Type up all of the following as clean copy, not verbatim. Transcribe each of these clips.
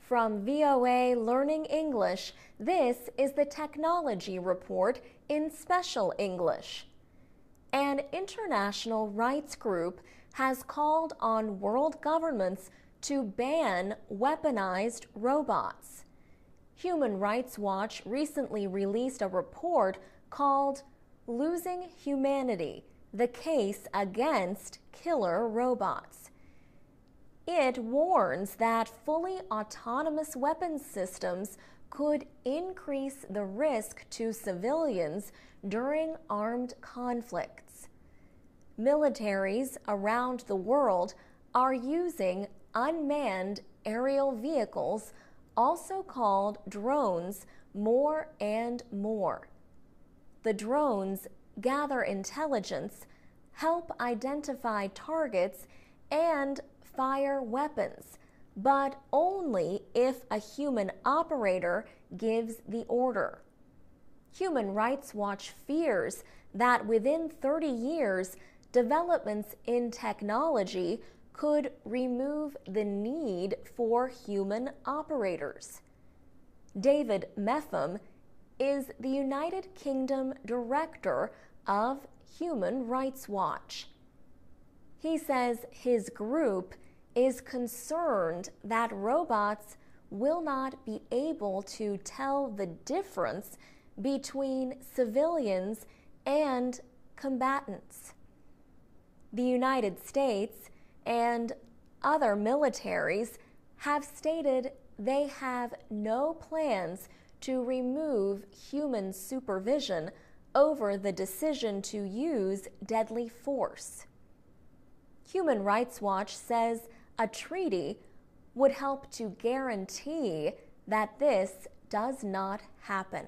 From VOA Learning English, this is the Technology Report in Special English. An international rights group has called on world governments to ban weaponized robots. Human Rights Watch recently released a report called Losing Humanity: The Case Against Killer Robots. It warns that fully autonomous weapons systems could increase the risk to civilians during armed conflicts. Militaries around the world are using unmanned aerial vehicles, also called drones, more and more. The drones gather intelligence, help identify targets, and fire weapons, but only if a human operator gives the order. Human Rights Watch fears that within 30 years, developments in technology could remove the need for human operators. David Meffam is the United Kingdom Director of Human Rights Watch. He says his group is concerned that robots will not be able to tell the difference between civilians and combatants. The United States and other militaries have stated they have no plans to remove human supervision over the decision to use deadly force. Human Rights Watch says a treaty would help to guarantee that this does not happen.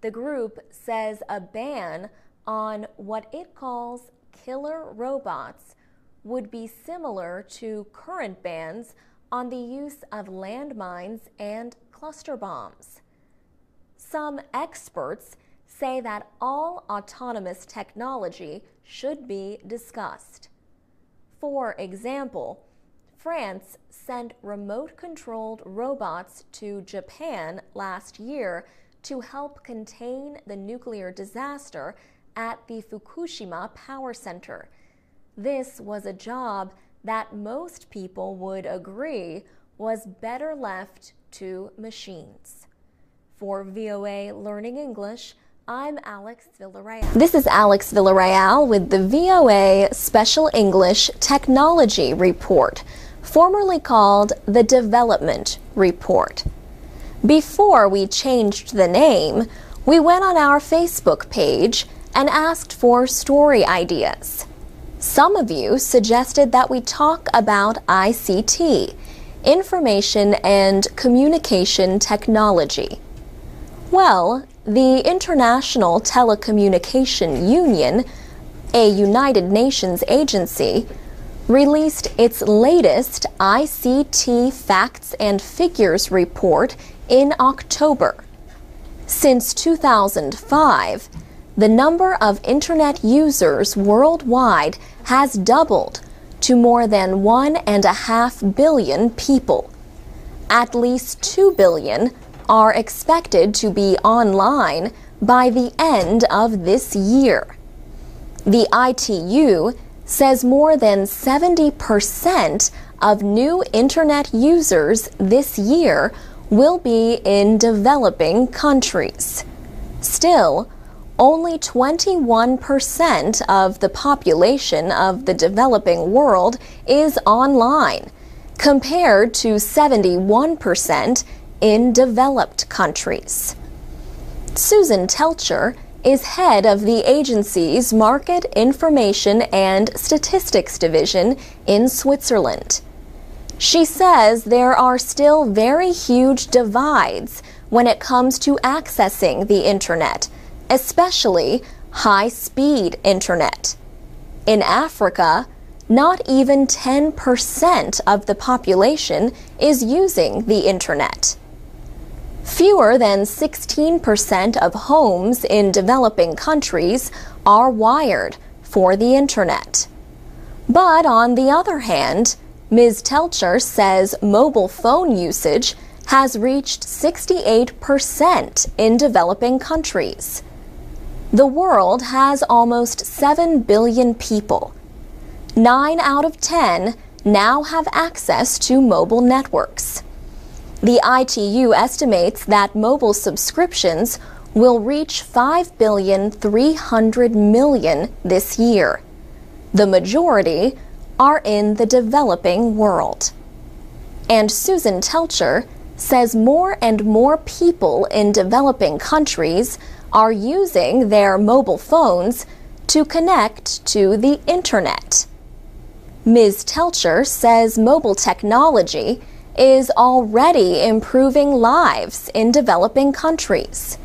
The group says a ban on what it calls killer robots would be similar to current bans on the use of landmines and cluster bombs. Some experts say that all autonomous technology should be discussed. For example, France sent remote-controlled robots to Japan last year to help contain the nuclear disaster at the Fukushima power center. This was a job that most people would agree was better left to machines. For VOA Learning English, I'm Alex Villarreal. This is Alex Villarreal with the VOA Special English Technology Report, formerly called the Development Report. Before we changed the name, we went on our Facebook page and asked for story ideas. Some of you suggested that we talk about ICT, Information and Communication Technology. Well, the International Telecommunication Union, a United Nations agency, released its latest ICT Facts and Figures report in October. Since 2005, the number of Internet users worldwide has doubled to more than 1.5 billion people. At least 2 billion are expected to be online by the end of this year. The ITU says more than 70% of new Internet users this year will be in developing countries. Still, only 21% of the population of the developing world is online, compared to 71% in developed countries. Susan Telcher is head of the agency's Market Information and Statistics Division in Switzerland. She says there are still very huge divides when it comes to accessing the Internet, especially high-speed Internet. In Africa, not even 10% of the population is using the Internet. Fewer than 16% of homes in developing countries are wired for the Internet. But on the other hand, Ms. Telcher says mobile phone usage has reached 68% in developing countries. The world has almost 7 billion people. 9 out of 10 now have access to mobile networks. The ITU estimates that mobile subscriptions will reach 5,300,000,000 this year. The majority are in the developing world. And Susan Telcher says more and more people in developing countries are using their mobile phones to connect to the internet. Ms. Telcher says mobile technology is already improving lives in developing countries.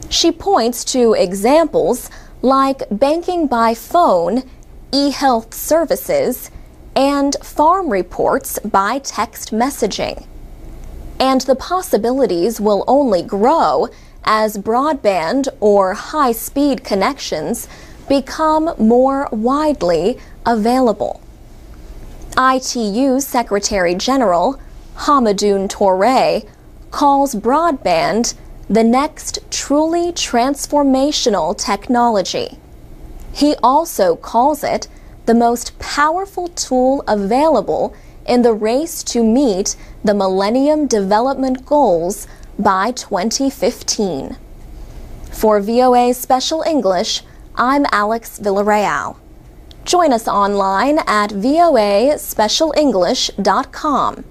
She points to examples like banking by phone, e-health services, and farm reports by text messaging. And the possibilities will only grow as broadband or high-speed connections become more widely available. ITU Secretary General Hamadoun Touré calls broadband the next truly transformational technology. He also calls it the most powerful tool available in the race to meet the Millennium Development Goals by 2015. For VOA Special English, I'm Alex Villarreal. Join us online at voaspecialenglish.com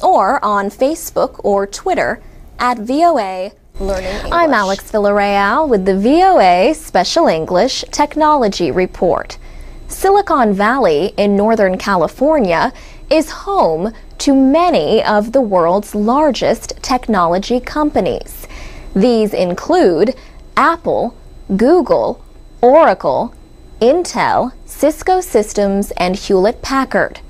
or on Facebook or Twitter at VOA Learning English. I'm Alex Villarreal with the VOA Special English Technology Report. Silicon Valley in Northern California is home to many of the world's largest technology companies. These include Apple, Google, Oracle, Intel, Cisco Systems, and Hewlett-Packard.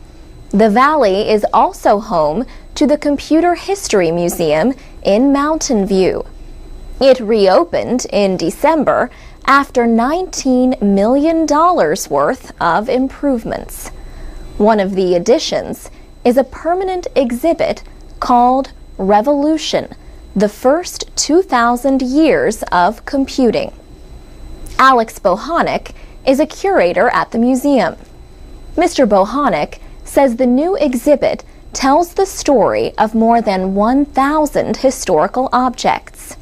The Valley is also home to the Computer History Museum in Mountain View. It reopened in December after $19 million worth of improvements. One of the additions is a permanent exhibit called Revolution, the first 2,000 years of computing. Alex Bohanek is a curator at the museum. Mr. Bohanek says the new exhibit tells the story of more than 1,000 historical objects.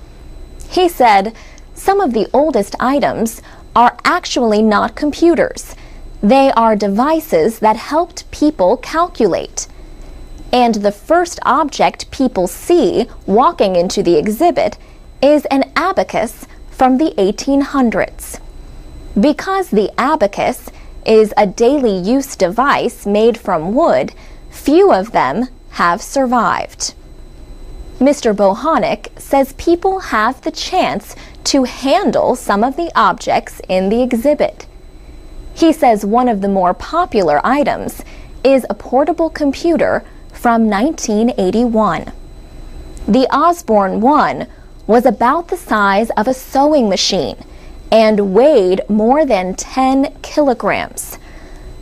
He said some of the oldest items are actually not computers. They are devices that helped people calculate. And the first object people see walking into the exhibit is an abacus from the 1800s. Because the abacus is a daily use device made from wood, few of them have survived. Mr. Bohanek says people have the chance to handle some of the objects in the exhibit. He says one of the more popular items is a portable computer from 1981. The Osborne 1 was about the size of a sewing machine and weighed more than 10 kilograms.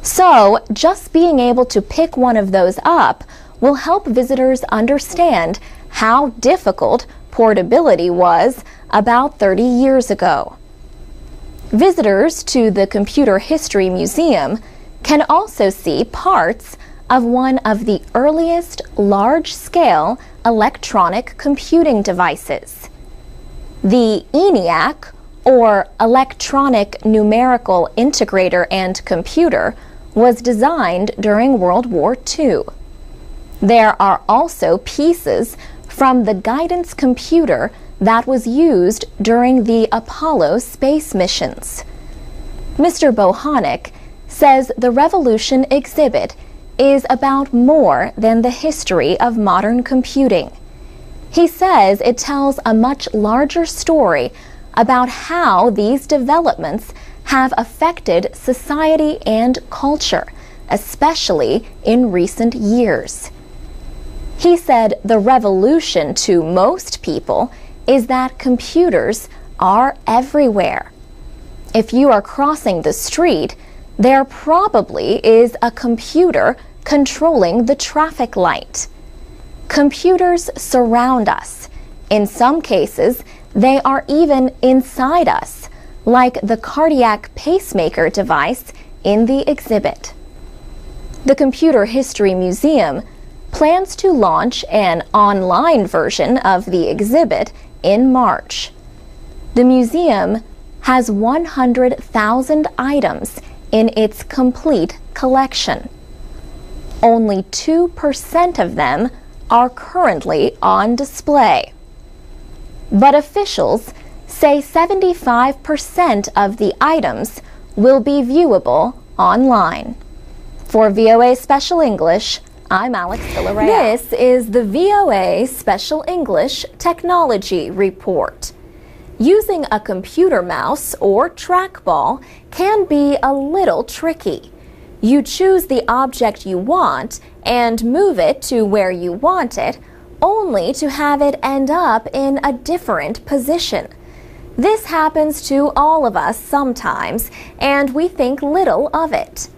So, just being able to pick one of those up will help visitors understand how difficult portability was about 30 years ago. Visitors to the Computer History Museum can also see parts of one of the earliest large-scale electronic computing devices. The ENIAC, or Electronic Numerical Integrator and Computer, was designed during World War II. There are also pieces from the guidance computer that was used during the Apollo space missions. Mr. Bohanek says the Revolution exhibit is about more than the history of modern computing. He says it tells a much larger story about how these developments have affected society and culture, especially in recent years. He said the revolution to most people is that computers are everywhere. If you are crossing the street, there probably is a computer controlling the traffic light. Computers surround us. In some cases, they are even inside us, like the cardiac pacemaker device in the exhibit. The Computer History Museum plans to launch an online version of the exhibit in March. The museum has 100,000 items in its complete collection. Only 2% of them are currently on display. But officials say 75% of the items will be viewable online. For VOA Special English, I'm Alex Villarreal. This is the VOA Special English Technology Report. Using a computer mouse or trackball can be a little tricky. You choose the object you want and move it to where you want it, only to have it end up in a different position. This happens to all of us sometimes, and we think little of it.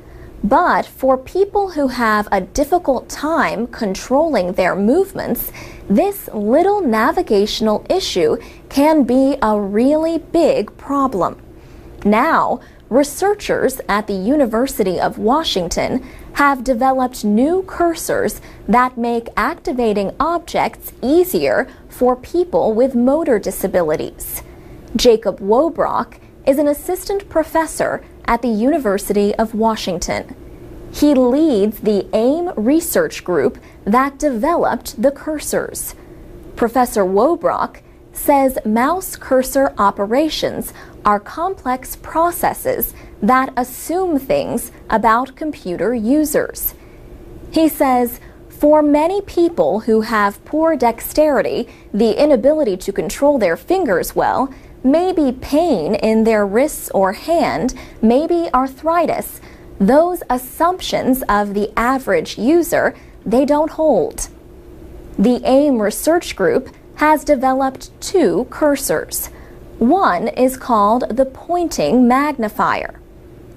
But for people who have a difficult time controlling their movements, this little navigational issue can be a really big problem. Now, researchers at the University of Washington have developed new cursors that make activating objects easier for people with motor disabilities. Jacob Wobrock is an assistant professor at the University of Washington. He leads the AIM research group that developed the cursors. Professor Wobrock says mouse cursor operations are complex processes that assume things about computer users. He says, for many people who have poor dexterity, the inability to control their fingers well, maybe pain in their wrists or hand, maybe arthritis, those assumptions of the average user, they don't hold. The AIM research group has developed two cursors. One is called the pointing magnifier.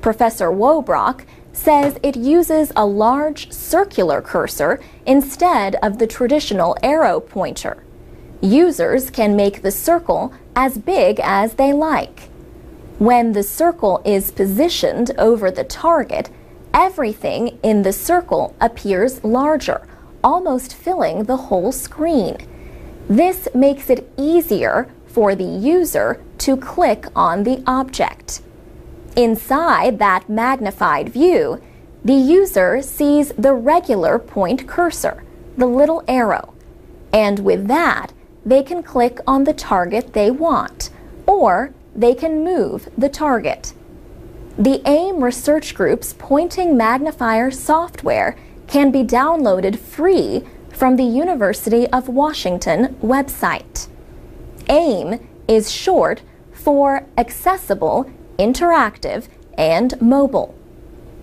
Professor Wobrock says it uses a large circular cursor instead of the traditional arrow pointer. Users can make the circle as big as they like. When the circle is positioned over the target, everything in the circle appears larger, almost filling the whole screen. This makes it easier for the user to click on the object. Inside that magnified view, the user sees the regular point cursor, the little arrow, and with that, they can click on the target they want, or they can move the target. The AIM research group's pointing magnifier software can be downloaded free from the University of Washington website. AIM is short for Accessible, Interactive, and Mobile.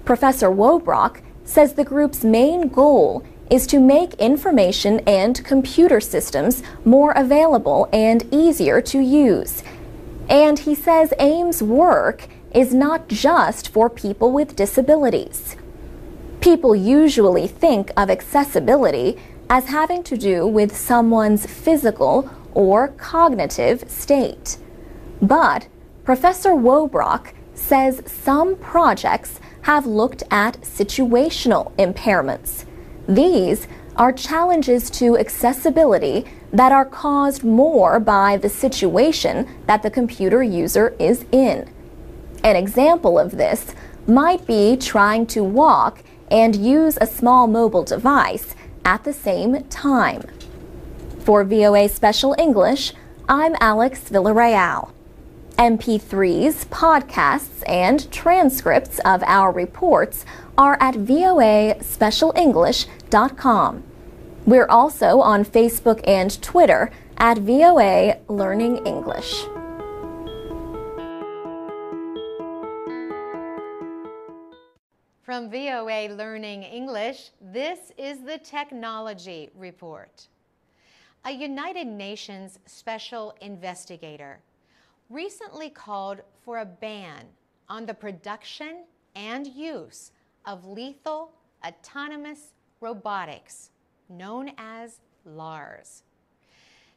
Professor Wobrock says the group's main goal is to make information and computer systems more available and easier to use. And he says AIM's work is not just for people with disabilities. People usually think of accessibility as having to do with someone's physical or cognitive state. But Professor Wobrock says some projects have looked at situational impairments. These are challenges to accessibility that are caused more by the situation that the computer user is in. An example of this might be trying to walk and use a small mobile device at the same time. For VOA Special English, I'm Alex Villarreal. MP3s, podcasts, and transcripts of our reports are at voaspecialenglish.com. We're also on Facebook and Twitter at VOA Learning English. From VOA Learning English, this is the Technology Report. A United Nations special investigator recently called for a ban on the production and use of lethal autonomous robotics, known as LARS.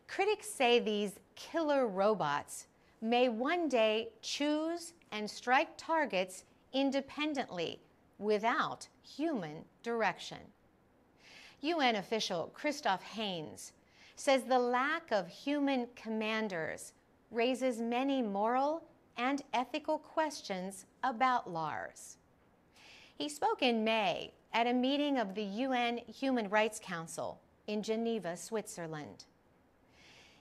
Critics say these killer robots may one day choose and strike targets independently without human direction. UN official Christoph Haynes says the lack of human commanders raises many moral and ethical questions about LARS. He spoke in May at a meeting of the UN Human Rights Council in Geneva, Switzerland.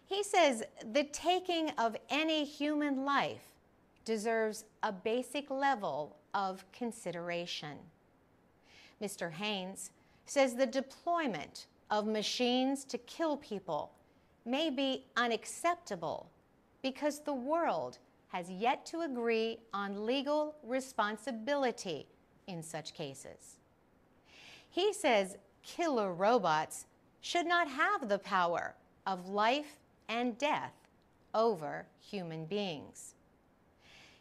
He says the taking of any human life deserves a basic level of consideration. Mr. Haynes says the deployment of machines to kill people may be unacceptable because the world has yet to agree on legal responsibility in such cases. He says killer robots should not have the power of life and death over human beings.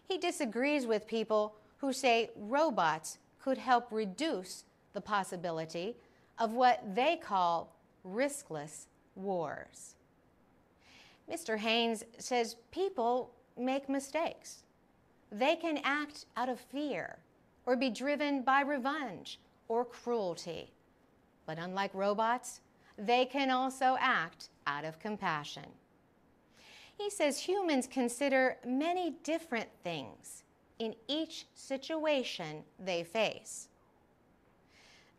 He disagrees with people who say robots could help reduce the possibility of what they call riskless wars. Mr. Haynes says people make mistakes. They can act out of fear or be driven by revenge or cruelty. But unlike robots, they can also act out of compassion. He says humans consider many different things in each situation they face.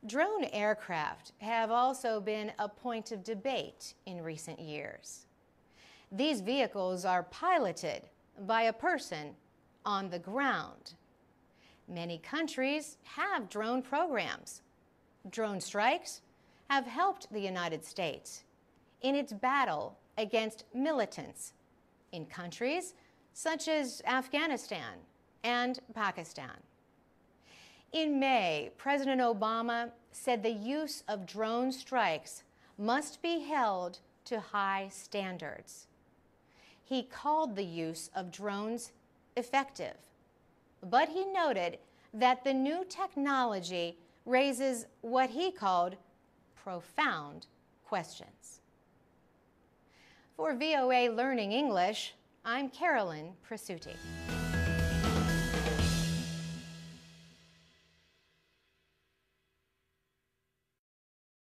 Drone aircraft have also been a point of debate in recent years. These vehicles are piloted by a person on the ground. Many countries have drone programs. Drone strikes have helped the United States in its battle against militants in countries such as Afghanistan and Pakistan. In May, President Obama said the use of drone strikes must be held to high standards. He called the use of drones effective, but he noted that the new technology raises what he called profound questions. For VOA Learning English, I'm Carolyn Presutti.